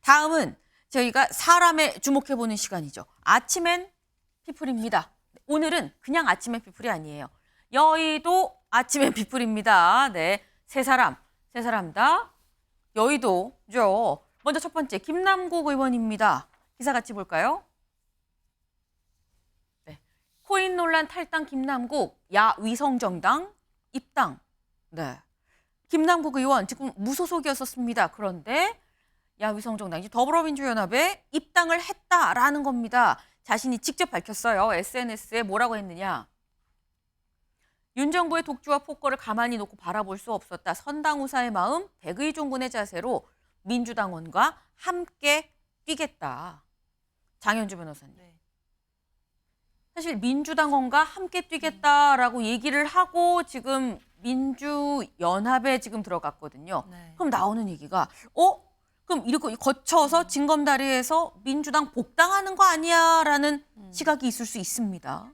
다음은 저희가 사람에 주목해보는 시간이죠. 아침엔 피플입니다. 오늘은 그냥 아침엔 피플이 아니에요. 여의도 아침엔 피플입니다. 네, 세 사람 다 여의도죠. 먼저 첫 번째 김남국 의원입니다. 기사 같이 볼까요? 네, 코인 논란 탈당 김남국, 야위성정당 입당. 네, 김남국 의원 지금 무소속이었었습니다. 그런데 야위성정당 더불어민주연합에 입당을 했다라는 겁니다. 자신이 직접 밝혔어요. SNS에 뭐라고 했느냐. 윤 정부의 독주와 폭거를 가만히 놓고 바라볼 수 없었다. 선당우사의 마음, 백의종군의 자세로 민주당원과 함께 뛰겠다. 장현주 변호사님. 사실 민주당원과 함께 뛰겠다라고 얘기를 하고 지금 민주연합에 지금 들어갔거든요. 네. 그럼 나오는 얘기가 그럼 이렇게 거쳐서 징검다리에서 민주당 복당하는 거 아니야라는 시각이 있을 수 있습니다.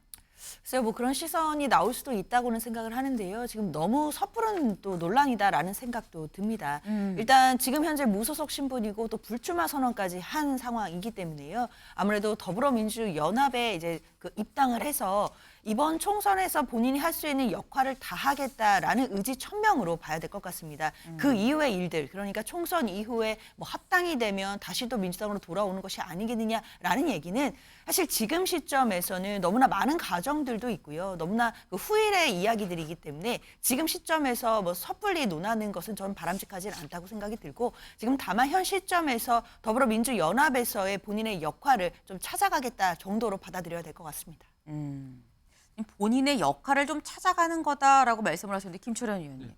글쎄요, 뭐 그런 시선이 나올 수도 있다고는 생각을 하는데요. 지금 너무 섣부른 또 논란이다라는 생각도 듭니다. 일단 지금 현재 무소속 신분이고 또 불출마 선언까지 한 상황이기 때문에요. 아무래도 더불어민주연합에 이제 그 입당을 해서 이번 총선에서 본인이 할 수 있는 역할을 다하겠다라는 의지천명으로 봐야 될 것 같습니다. 그 이후의 일들, 그러니까 총선 이후에 뭐 합당이 되면 다시 또 민주당으로 돌아오는 것이 아니겠느냐라는 얘기는 사실 지금 시점에서는 너무나 많은 가정들도 있고요. 너무나 그 후일의 이야기들이기 때문에 지금 시점에서 뭐 섣불리 논하는 것은 저는 바람직하지 않다고 생각이 들고, 지금 다만 현 시점에서 더불어민주연합에서의 본인의 역할을 좀 찾아가겠다 정도로 받아들여야 될 것 같습니다. 본인의 역할을 좀 찾아가는 거다라고 말씀을 하셨는데 김철현 의원님.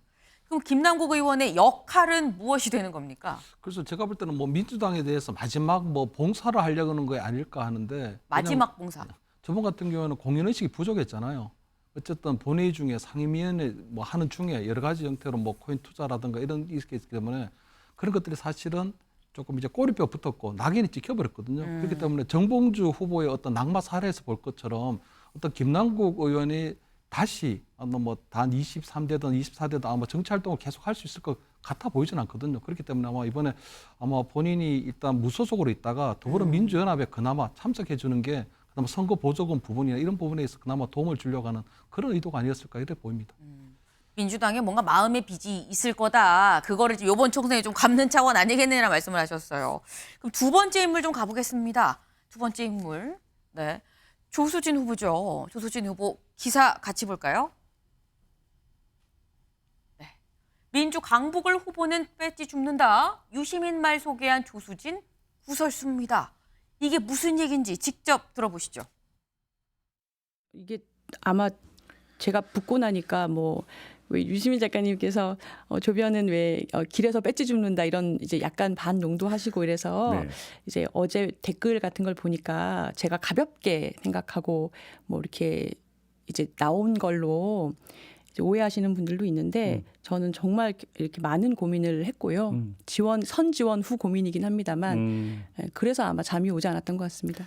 그럼 김남국 의원의 역할은 무엇이 되는 겁니까? 그래서 제가 볼 때는 뭐 민주당에 대해서 마지막 뭐 봉사를 하려고 하는 거 아닐까 하는데, 마지막 봉사. 저번 같은 경우에는 공연의식이 부족했잖아요. 어쨌든 본회의 중에 상임위원회 뭐 하는 중에 여러 가지 형태로 뭐 코인 투자라든가 이런 게 있기 때문에 그런 것들이 사실은 조금 이제 꼬리뼈 붙었고 낙인이 찍혀버렸거든요. 그렇기 때문에 정봉주 후보의 어떤 낙마 사례에서 볼 것처럼 어떤 김남국 의원이 다시 뭐단 23대든 24대든 아마 정치 활동을 계속 할 수 있을 것 같아 보이진 않거든요. 그렇기 때문에 아마 이번에 아마 본인이 일단 무소속으로 있다가 더불어민주연합에 그나마 참석해 주는 게 그나마 선거 보조금 부분이나 이런 부분에 있어 그나마 도움을 주려고 하는 그런 의도가 아니었을까 이래 보입니다. 민주당에 뭔가 마음의 빚이 있을 거다. 그거를 이번 총선에 좀 갚는 차원 아니겠느냐 말씀을 하셨어요. 그럼 두 번째 인물 좀 가보겠습니다. 두 번째 인물. 네. 조수진 후보죠. 조수진 후보 기사 같이 볼까요? 네. 민주 강북을 후보는 배지 줍는다. 유시민 말 소개한 조수진 구설수입니다. 이게 무슨 얘기인지 직접 들어보시죠. 이게 아마 제가 붙고 나니까 뭐 왜 유시민 작가님께서 조변은 왜 길에서 배지 줍는다 이런 이제 약간 반농도 하시고 이래서 네. 이제 어제 댓글 같은 걸 보니까 제가 가볍게 생각하고 뭐 이렇게 이제 나온 걸로 이제 오해하시는 분들도 있는데 저는 정말 이렇게 많은 고민을 했고요. 선지원 후 고민이긴 합니다만 그래서 아마 잠이 오지 않았던 것 같습니다.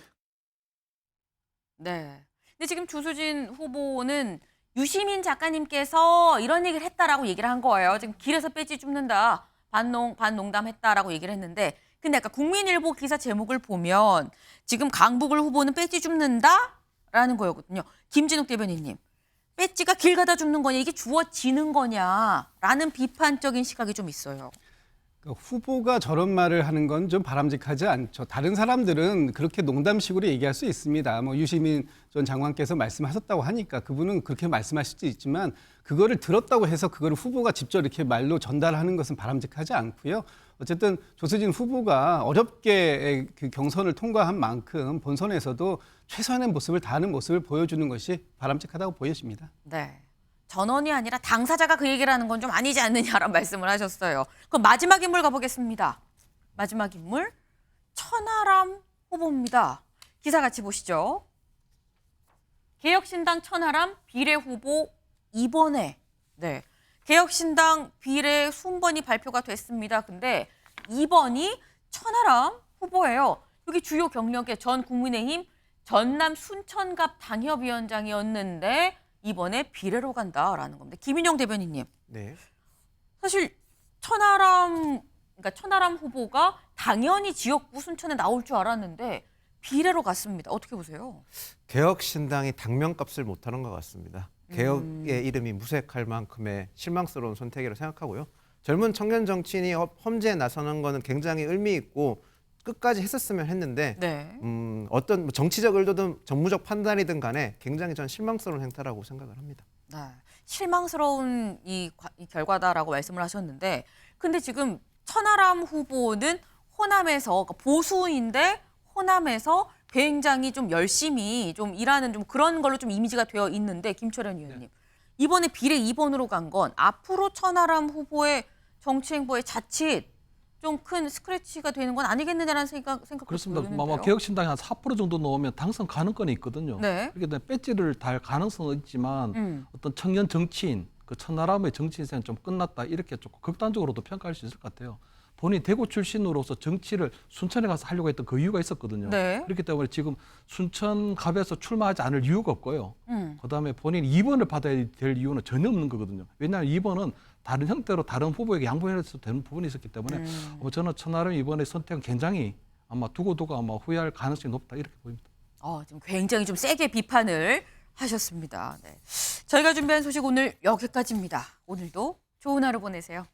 네. 근데 지금 조수진 후보는 유시민 작가님께서 이런 얘기를 했다라고 얘기를 한 거예요. 지금 길에서 배지 줍는다. 반농담했다라고 얘기를 했는데, 근데 아까 국민일보 기사 제목을 보면 지금 강북을 후보는 배지 줍는다라는 거였거든요. 김진욱 대변인님, 배지가 길 가다 줍는 거냐, 이게 주어지는 거냐라는 비판적인 시각이 좀 있어요. 그러니까 후보가 저런 말을 하는 건 좀 바람직하지 않죠. 다른 사람들은 그렇게 농담식으로 얘기할 수 있습니다. 뭐 유시민 전 장관께서 말씀하셨다고 하니까 그분은 그렇게 말씀하실 수 있지만 그거를 들었다고 해서 그거를 후보가 직접 이렇게 말로 전달하는 것은 바람직하지 않고요. 어쨌든 조수진 후보가 어렵게 그 경선을 통과한 만큼 본선에서도 최선의 모습을 다하는 모습을 보여주는 것이 바람직하다고 보여집니다. 네. 전원이 아니라 당사자가 그 얘기를 하는 건 좀 아니지 않느냐라는 말씀을 하셨어요. 그럼 마지막 인물 가보겠습니다. 마지막 인물 천하람 후보입니다. 기사 같이 보시죠. 개혁신당 천하람 비례 후보 2번에 네. 개혁신당 비례 순번이 발표가 됐습니다. 근데 2번이 천하람 후보예요. 여기 주요 경력에 전 국민의힘 전남 순천갑 당협위원장이었는데 이번에 비례로 간다라는 겁니다. 김인영 대변인님. 네. 사실 천하람 그러니까 천하람 후보가 당연히 지역구 순천에 나올 줄 알았는데 비례로 갔습니다. 어떻게 보세요? 개혁신당이 당면값을 못하는 것 같습니다. 개혁의 이름이 무색할 만큼의 실망스러운 선택이라고 생각하고요. 젊은 청년 정치인이 험지에 나서는 거는 굉장히 의미 있고 끝까지 했었으면 했는데 네. 어떤 뭐 정치적 의도든 정무적 판단이든 간에 굉장히 전 실망스러운 행태라고 생각을 합니다. 네. 실망스러운 이 결과다라고 말씀을 하셨는데 근데 지금 천하람 후보는 호남에서 그러니까 보수인데 호남에서 굉장히 좀 열심히 좀 일하는 좀 그런 걸로 좀 이미지가 되어 있는데 김철현 의원님 이번에 비례 2번으로 간 건 앞으로 천하람 후보의 정치 행보에 자칫 좀 큰 스크래치가 되는 건 아니겠느냐라는 생각도 그렇습니다. 드는데요. 아마 개혁신당이 한 4% 정도 넣으면 당선 가능성이 있거든요. 네. 그렇기 때문에 배지를 달 가능성은 있지만 어떤 청년 정치인, 그 천하람의 정치 인생은 좀 끝났다 이렇게 조금 극단적으로도 평가할 수 있을 것 같아요. 본인이 대구 출신으로서 정치를 순천에 가서 하려고 했던 그 이유가 있었거든요. 네. 그렇기 때문에 지금 순천갑에서 출마하지 않을 이유가 없고요. 그다음에 본인이 2번을 받아야 될 이유는 전혀 없는 거거든요. 왜냐하면 2번은 다른 형태로 다른 후보에게 양보해서 되는 부분이 있었기 때문에 저는 천하람 이번에 선택은 굉장히 아마 두고 아마 후회할 가능성이 높다 이렇게 보입니다. 지금 굉장히 좀 세게 비판을 하셨습니다. 네. 저희가 준비한 소식 오늘 여기까지입니다. 오늘도 좋은 하루 보내세요.